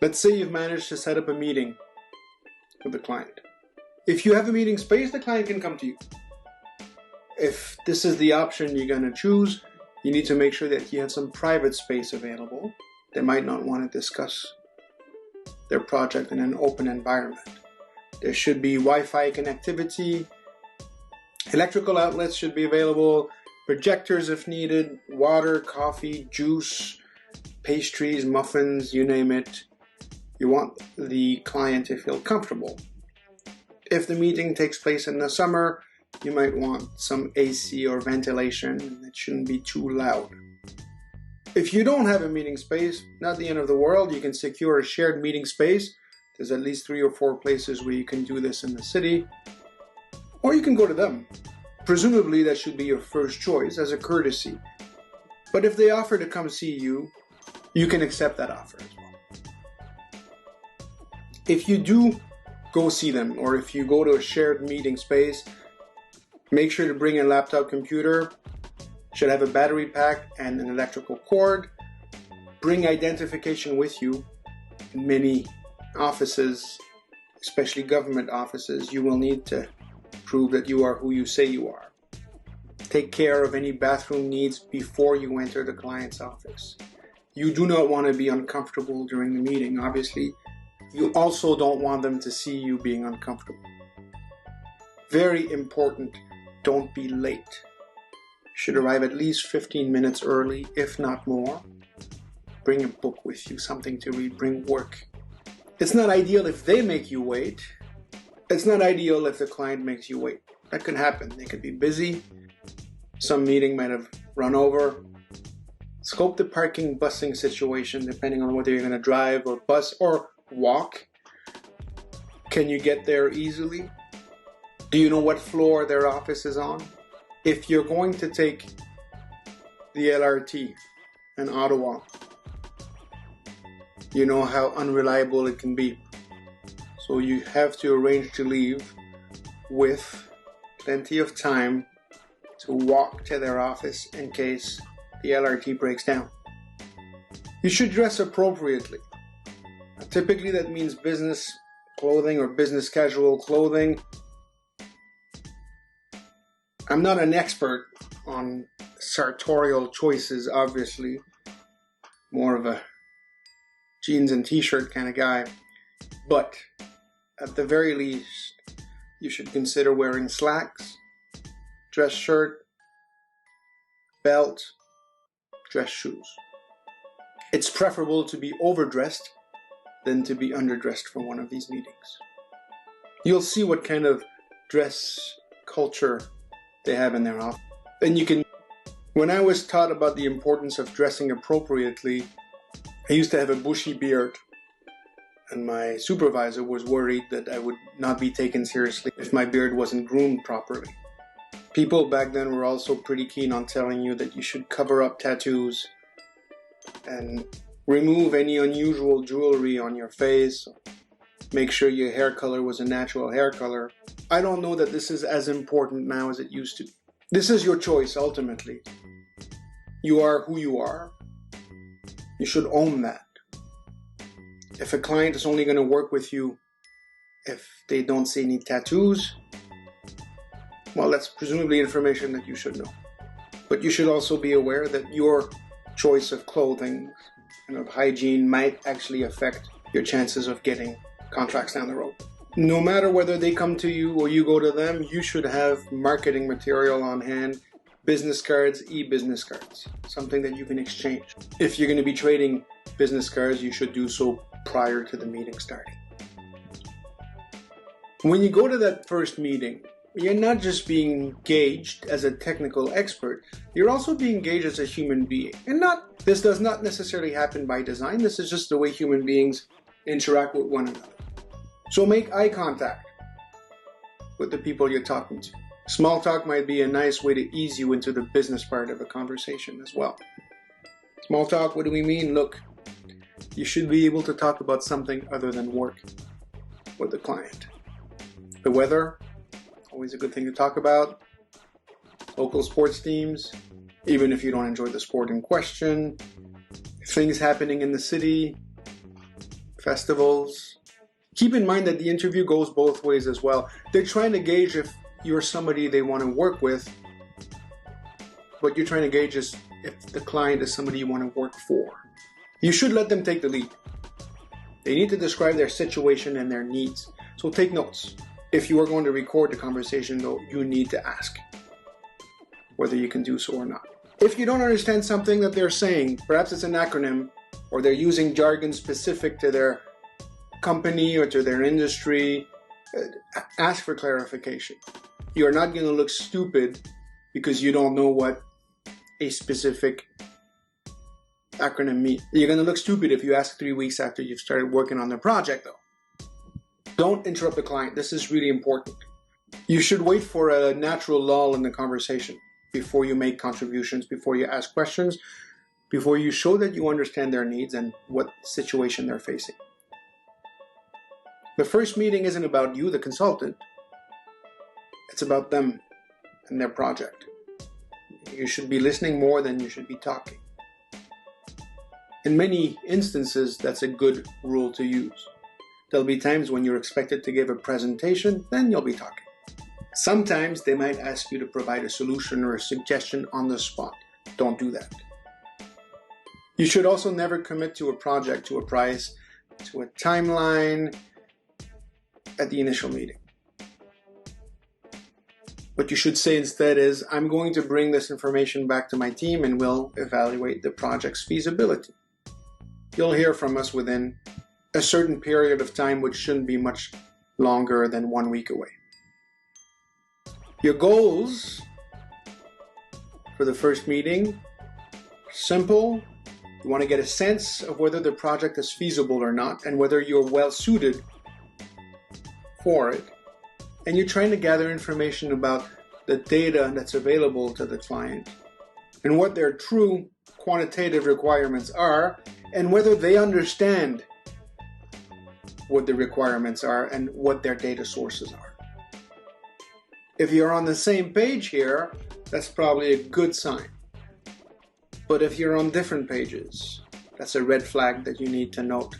Let's say you've managed to set up a meeting with the client. If you have a meeting space, the client can come to you. If this is the option you're going to choose, you need to make sure that you have some private space available. They might not want to discuss their project in an open environment. There should be Wi-Fi connectivity. Electrical outlets should be available. Projectors if needed. Water, coffee, juice, pastries, muffins, you name it. You want the client to feel comfortable. If the meeting takes place in the summer, you might want some AC or ventilation, and it shouldn't be too loud. If you don't have a meeting space, not the end of the world. You can secure a shared meeting space. There's at least 3 or 4 places where you can do this in the city. Or you can go to them. Presumably that should be your first choice as a courtesy. But if they offer to come see you, you can accept that offer as well. If you do go see them, or if you go to a shared meeting space, make sure to bring a laptop computer. Should have a battery pack and an electrical cord. Bring identification with you. In many offices, especially government offices, you will need to prove that you are who you say you are. Take care of any bathroom needs before you enter the client's office. You do not want to be uncomfortable during the meeting, obviously. You also don't want them to see you being uncomfortable. Very important, don't be late. You should arrive at least 15 minutes early, if not more. Bring a book with you, something to read, bring work. It's not ideal if they make you wait. It's not ideal if the client makes you wait. That could happen. They could be busy. Some meeting might have run over. Scope the parking busing situation depending on whether you're going to drive or bus or walk. Can you get there easily? Do you know what floor their office is on? If you're going to take the LRT in Ottawa, you know how unreliable it can be. So you have to arrange to leave with plenty of time to walk to their office in case the LRT breaks down. You should dress appropriately. Typically that means business clothing or business casual clothing. I'm not an expert on sartorial choices, obviously. More of a jeans and t-shirt kind of guy. But at the very least, you should consider wearing slacks, dress shirt, belt, dress shoes. It's preferable to be overdressed than to be underdressed for one of these meetings. You'll see what kind of dress culture they have in their office. And when I was taught about the importance of dressing appropriately, I used to have a bushy beard, and my supervisor was worried that I would not be taken seriously if my beard wasn't groomed properly. People back then were also pretty keen on telling you that you should cover up tattoos and remove any unusual jewelry on your face. Make sure your hair color was a natural hair color. I don't know that this is as important now as it used to be. This is your choice, ultimately. You are who you are. You should own that. If a client is only going to work with you if they don't see any tattoos, well, that's presumably information that you should know. But you should also be aware that your choice of clothing and of hygiene might actually affect your chances of getting contracts down the road. No matter whether they come to you or you go to them, you should have marketing material on hand, business cards, e-business cards, something that you can exchange. If you're going to be trading business cards, you should do so prior to the meeting starting. When you go to that first meeting, you're not just being gauged as a technical expert, you're also being gauged as a human being. And this does not necessarily happen by design, this is just the way human beings interact with one another. So make eye contact with the people you're talking to. Small talk might be a nice way to ease you into the business part of a conversation as well. Small talk, what do we mean? Look, you should be able to talk about something other than work with the client. The weather, always a good thing to talk about. Local sports teams, even if you don't enjoy the sport in question. Things happening in the city, festivals. Keep in mind that the interview goes both ways as well. They're trying to gauge if you're somebody they want to work with, but you're trying to gauge if the client is somebody you want to work for. You should let them take the lead. They need to describe their situation and their needs. So take notes. If you are going to record the conversation, though, you need to ask whether you can do so or not. If you don't understand something that they're saying, perhaps it's an acronym, or they're using jargon specific to their company or to their industry, ask for clarification. You're not going to look stupid because you don't know what a specific acronym means. You're going to look stupid if you ask 3 weeks after you've started working on the project, though. Don't interrupt the client. This is really important. You should wait for a natural lull in the conversation before you make contributions, before you ask questions, before you show that you understand their needs and what situation they're facing. The first meeting isn't about you, the consultant. It's about them and their project. You should be listening more than you should be talking. In many instances, that's a good rule to use. There'll be times when you're expected to give a presentation, then you'll be talking. Sometimes they might ask you to provide a solution or a suggestion on the spot. Don't do that. You should also never commit to a project, to a price, to a timeline at the initial meeting. What you should say instead is, I'm going to bring this information back to my team and we'll evaluate the project's feasibility. You'll hear from us within a certain period of time, which shouldn't be much longer than 1 week away. Your goals for the first meeting are simple. You want to get a sense of whether the project is feasible or not and whether you're well suited for it. And you're trying to gather information about the data that's available to the client and what their true quantitative requirements are and whether they understand what the requirements are and what their data sources are. If you're on the same page here, that's probably a good sign. But if you're on different pages, that's a red flag that you need to note.